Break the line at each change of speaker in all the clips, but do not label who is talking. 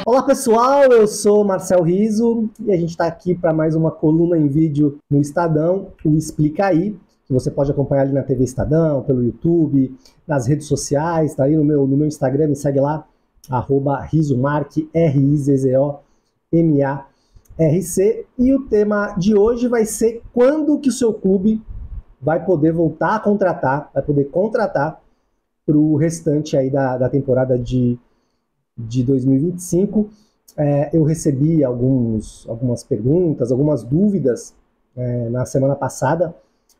Olá pessoal, eu sou Marcel Riso e a gente está aqui para mais uma coluna em vídeo no Estadão, o Explica Aí, que você pode acompanhar ali na TV Estadão, pelo YouTube, nas redes sociais, tá aí no meu Instagram, me segue lá, @rizomarc, RIZOMARC. E o tema de hoje vai ser quando que o seu clube vai poder voltar a contratar, vai poder contratar para o restante aí da temporada de 2025. Eu recebi algumas perguntas, algumas dúvidas na semana passada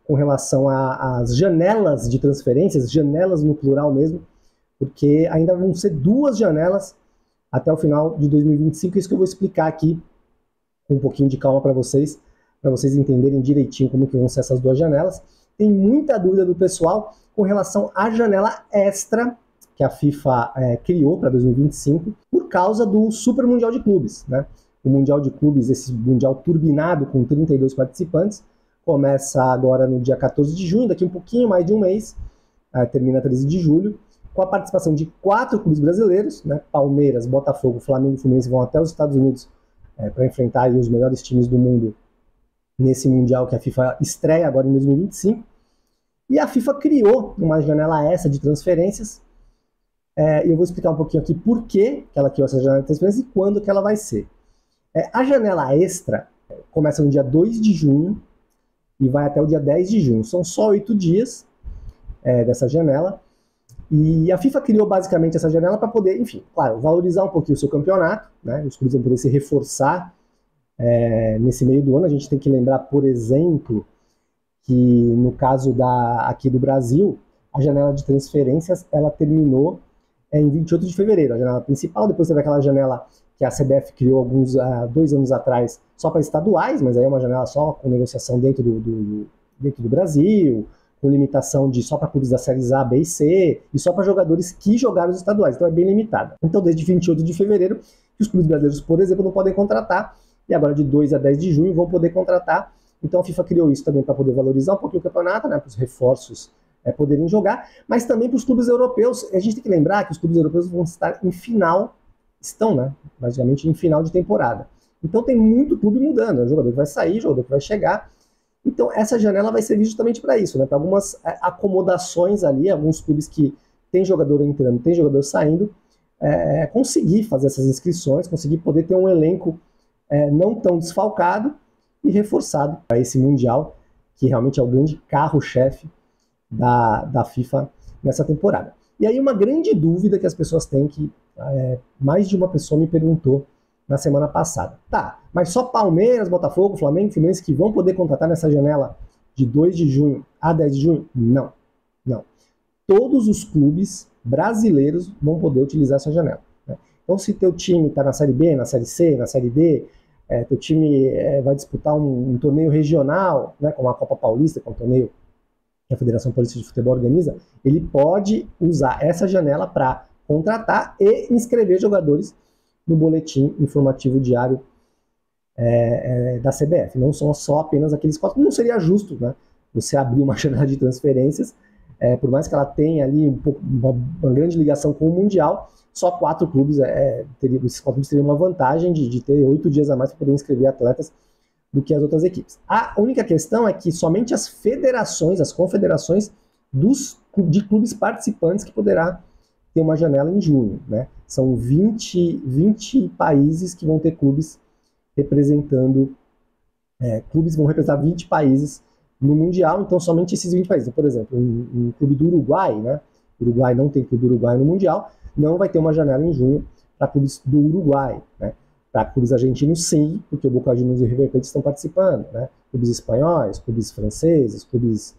com relação às janelas de transferências, janelas no plural mesmo, porque ainda vão ser 2 janelas até o final de 2025, isso que eu vou explicar aqui com um pouquinho de calma para vocês entenderem direitinho como que vão ser essas 2 janelas. Tem muita dúvida do pessoal com relação à janela extra que a FIFA criou para 2025 por causa do Super Mundial de Clubes, né? O Mundial de Clubes, esse Mundial turbinado com 32 participantes, começa agora no dia 14 de junho, daqui um pouquinho mais de um mês, termina 13 de julho, com a participação de 4 clubes brasileiros, né? Palmeiras, Botafogo, Flamengo e Fluminense vão até os Estados Unidos para enfrentar aí os melhores times do mundo nesse Mundial que a FIFA estreia agora em 2025. E a FIFA criou uma janela extra de transferências. Eu vou explicar um pouquinho aqui por que ela criou essa janela de transferências e quando que ela vai ser. A janela extra começa no dia 2 de junho e vai até o dia 10 de junho. São só 8 dias dessa janela. E a FIFA criou basicamente essa janela para poder, enfim, claro, valorizar um pouquinho o seu campeonato, né? Os clubes vão poder se reforçar nesse meio do ano. A gente tem que lembrar, por exemplo, que no caso aqui do Brasil, a janela de transferências ela terminou em 28 de fevereiro, a janela principal. Depois teve aquela janela que a CBF criou 2 anos atrás só para estaduais, mas aí é uma janela só com negociação dentro do Brasil, com limitação de só para clubes da séries A, B e C, e só para jogadores que jogaram os estaduais, então é bem limitada. Então desde 28 de fevereiro, os clubes brasileiros, por exemplo, não podem contratar, e agora de 2 a 10 de junho vão poder contratar. Então a FIFA criou isso também para poder valorizar um pouquinho o campeonato, né, para os reforços poderem jogar, mas também para os clubes europeus. A gente tem que lembrar que os clubes europeus vão estar em final, né, basicamente em final de temporada. Então tem muito clube mudando, o jogador que vai sair, o jogador que vai chegar. Então essa janela vai servir justamente para isso, né, para algumas acomodações ali, alguns clubes que tem jogador entrando, tem jogador saindo, conseguir fazer essas inscrições, conseguir poder ter um elenco não tão desfalcado e reforçado para esse Mundial, que realmente é o grande carro-chefe da FIFA nessa temporada. E aí uma grande dúvida que as pessoas têm, que mais de uma pessoa me perguntou na semana passada. Tá, mas só Palmeiras, Botafogo, Flamengo e Fluminense que vão poder contratar nessa janela de 2 de junho a 10 de junho? Não. Todos os clubes brasileiros vão poder utilizar essa janela, né? Então se teu time está na Série B, na Série C, na Série D, teu time vai disputar um torneio regional, né, como a Copa Paulista, que é um torneio que a Federação Paulista de Futebol organiza, ele pode usar essa janela para contratar e inscrever jogadores no boletim informativo diário da CBF. Não são só apenas aqueles 4. Não seria justo, né, você abrir uma janela de transferências, por mais que ela tenha ali uma grande ligação com o Mundial, só 4 clubes, esses 4 clubes teriam uma vantagem de ter 8 dias a mais para poder inscrever atletas do que as outras equipes. A única questão é que somente as federações, as confederações de clubes participantes que poderá ter uma janela em junho, né? São 20 países que vão ter clubes representando, clubes vão representar 20 países no Mundial, então somente esses 20 países. Por exemplo, um clube do Uruguai, né? O Uruguai não tem clube do Uruguai no Mundial, não vai ter uma janela em junho para clubes do Uruguai, né? Para clubes argentinos, sim, porque o Boca Juniors e o River Plate estão participando, né? Clubes espanhóis, clubes franceses, clubes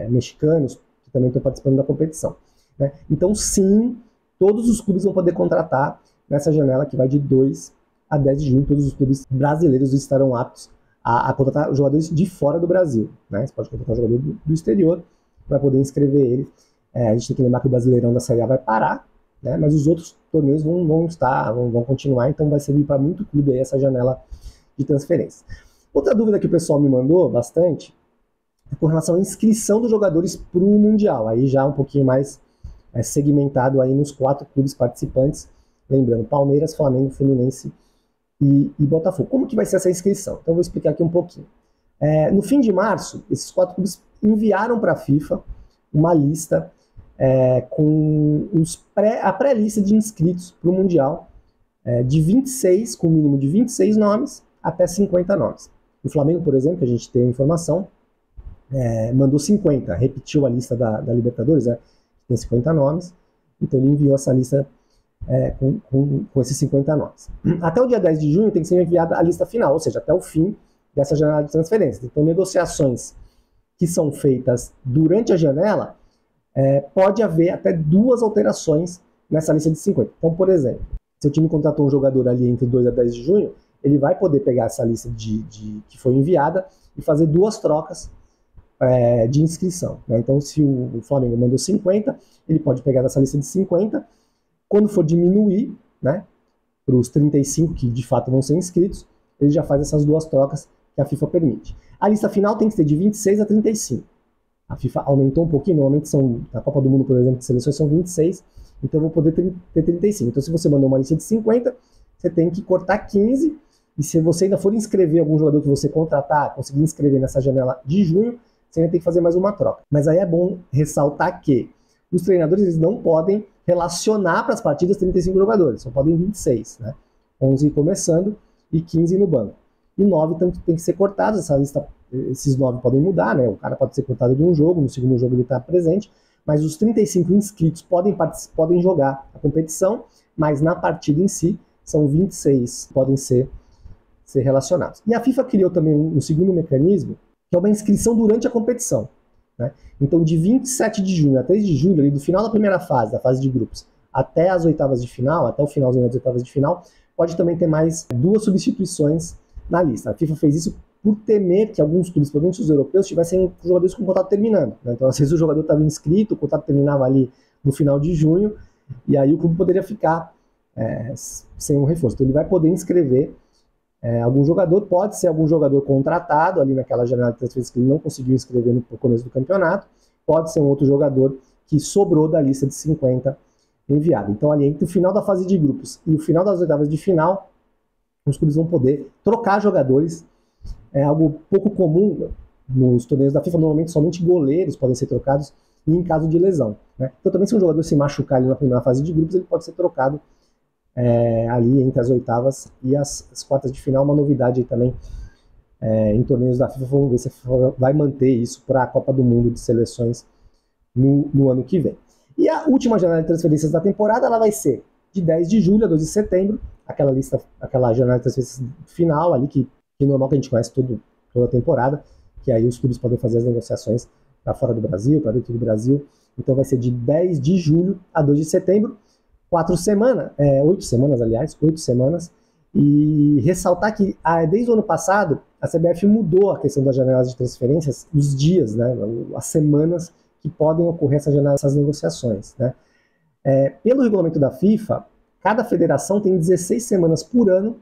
mexicanos, que também estão participando da competição, né? Então, sim, todos os clubes vão poder contratar nessa janela que vai de 2 a 10 de junho. Todos os clubes brasileiros estarão aptos a contratar jogadores de fora do Brasil, né? Você pode contratar jogador do exterior, vai poder inscrever ele. A gente tem que lembrar que o Brasileirão da Série A vai parar, né? Mas os outros torneios vão continuar, então vai servir para muito clube aí essa janela de transferência. Outra dúvida que o pessoal me mandou bastante é com relação à inscrição dos jogadores para o Mundial, aí já um pouquinho mais segmentado aí nos 4 clubes participantes, lembrando, Palmeiras, Flamengo, Fluminense e Botafogo. Como que vai ser essa inscrição? Então eu vou explicar aqui um pouquinho. No fim de março, esses 4 clubes enviaram para a FIFA uma lista com a pré-lista de inscritos para o Mundial, de 26, com o mínimo de 26 nomes até 50 nomes. O Flamengo, por exemplo, que a gente tem informação, mandou 50, repetiu a lista da Libertadores, né, tem 50 nomes, então ele enviou essa lista com esses 50 nomes. Até o dia 10 de junho tem que ser enviada a lista final, ou seja, até o fim dessa janela de transferência. Então, negociações que são feitas durante a janela, pode haver até 2 alterações nessa lista de 50. Então, por exemplo, se o time contratou um jogador ali entre 2 a 10 de junho, ele vai poder pegar essa lista que foi enviada e fazer 2 trocas de inscrição, né? Então, se o Flamengo mandou 50, ele pode pegar dessa lista de 50, quando for diminuir, né, para os 35 que de fato vão ser inscritos, ele já faz essas 2 trocas que a FIFA permite. A lista final tem que ser de 26 a 35. A FIFA aumentou um pouquinho, normalmente na Copa do Mundo, por exemplo, de seleções são 26, então eu vou poder ter 35. Então, se você mandou uma lista de 50, você tem que cortar 15, e se você ainda for inscrever algum jogador que você contratar, conseguir inscrever nessa janela de junho, você ainda tem que fazer mais uma troca. Mas aí é bom ressaltar que os treinadores eles não podem relacionar para as partidas 35 jogadores, só podem 26, né? 11 começando e 15 no banco. E 9 tem que ser cortados, essa lista, esses 9 podem mudar, né? O cara pode ser cortado de um jogo, no segundo jogo ele está presente, mas os 35 inscritos podem jogar a competição, mas na partida em si, são 26 podem ser relacionados. E a FIFA criou também um segundo mecanismo, que é uma inscrição durante a competição, né? Então, de 27 de junho a 3 de julho, ali do final da primeira fase, da fase de grupos, até as oitavas de final, até o finalzinho das oitavas de final, pode também ter mais 2 substituições na lista. A FIFA fez isso por temer que alguns clubes, principalmente os europeus, tivessem jogadores com o contrato terminando, né? Então, às vezes o jogador estava inscrito, o contrato terminava ali no final de junho, e aí o clube poderia ficar sem um reforço. Então, ele vai poder inscrever algum jogador, pode ser algum jogador contratado ali naquela janela de transferência que ele não conseguiu inscrever no começo do campeonato, pode ser um outro jogador que sobrou da lista de 50 enviado. Então, ali entre o final da fase de grupos e o final das oitavas de final, os clubes vão poder trocar jogadores. É algo pouco comum nos torneios da FIFA, normalmente somente goleiros podem ser trocados e em caso de lesão, né? Então, também se um jogador se machucar ali na primeira fase de grupos, ele pode ser trocado ali entre as oitavas e as quartas de final. Uma novidade aí também em torneios da FIFA. Vamos ver se a FIFA vai manter isso para a Copa do Mundo de Seleções no ano que vem. E a última janela de transferências da temporada ela vai ser de 10 de julho a 2 de setembro, aquela janela de transferências final ali que é normal, que a gente conhece toda a temporada, que aí os clubes podem fazer as negociações para fora do Brasil, para dentro do Brasil. Então vai ser de 10 de julho a 2 de setembro, 8 semanas, aliás, 8 semanas, e ressaltar que desde o ano passado a CBF mudou a questão das janelas de transferências, os dias, né, as semanas que podem ocorrer essas negociações, né. Pelo regulamento da FIFA, cada federação tem 16 semanas por ano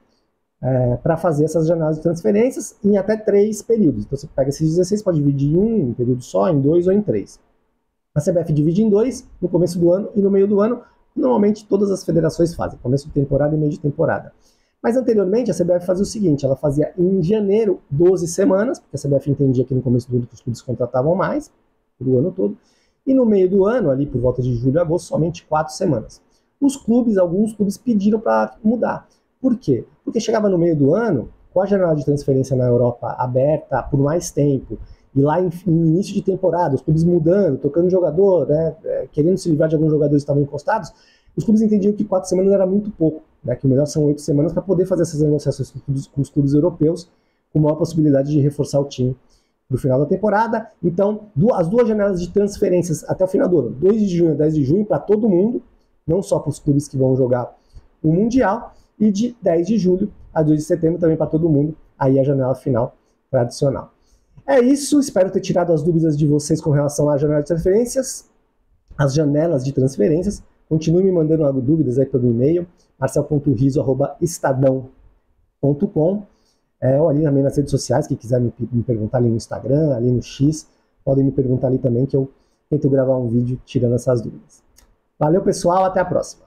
para fazer essas janelas de transferências em até 3 períodos. Então você pega esses 16, pode dividir em um período só, em 2 ou em 3. A CBF divide em 2, no começo do ano e no meio do ano. Normalmente todas as federações fazem, começo de temporada e meio de temporada. Mas anteriormente a CBF fazia o seguinte, ela fazia em janeiro 12 semanas, porque a CBF entendia que no começo do ano que os clubes contratavam mais, pro ano todo, e no meio do ano, ali por volta de julho e agosto, somente 4 semanas. Alguns clubes pediram para mudar. Por quê? Porque chegava no meio do ano, com a janela de transferência na Europa aberta por mais tempo, e lá em início de temporada, os clubes mudando, tocando jogador, né, querendo se livrar de alguns jogadores que estavam encostados, os clubes entendiam que 4 semanas era muito pouco, né, que o melhor são 8 semanas para poder fazer essas negociações com os clubes europeus, com maior possibilidade de reforçar o time no final da temporada. Então, as 2 janelas de transferências até o final do ano, 2 de junho a 10 de junho, para todo mundo, não só para os clubes que vão jogar o Mundial, e de 10 de julho a 2 de setembro também para todo mundo, aí a janela final tradicional. É isso, espero ter tirado as dúvidas de vocês com relação à janela de transferências, as janelas de transferências. Continue me mandando dúvidas aí pelo e-mail, marcel.riso@estadão.com, ou ali também nas redes sociais, quem quiser me perguntar ali no Instagram, ali no X, podem me perguntar ali também, que eu tento gravar um vídeo tirando essas dúvidas. Valeu, pessoal, até a próxima.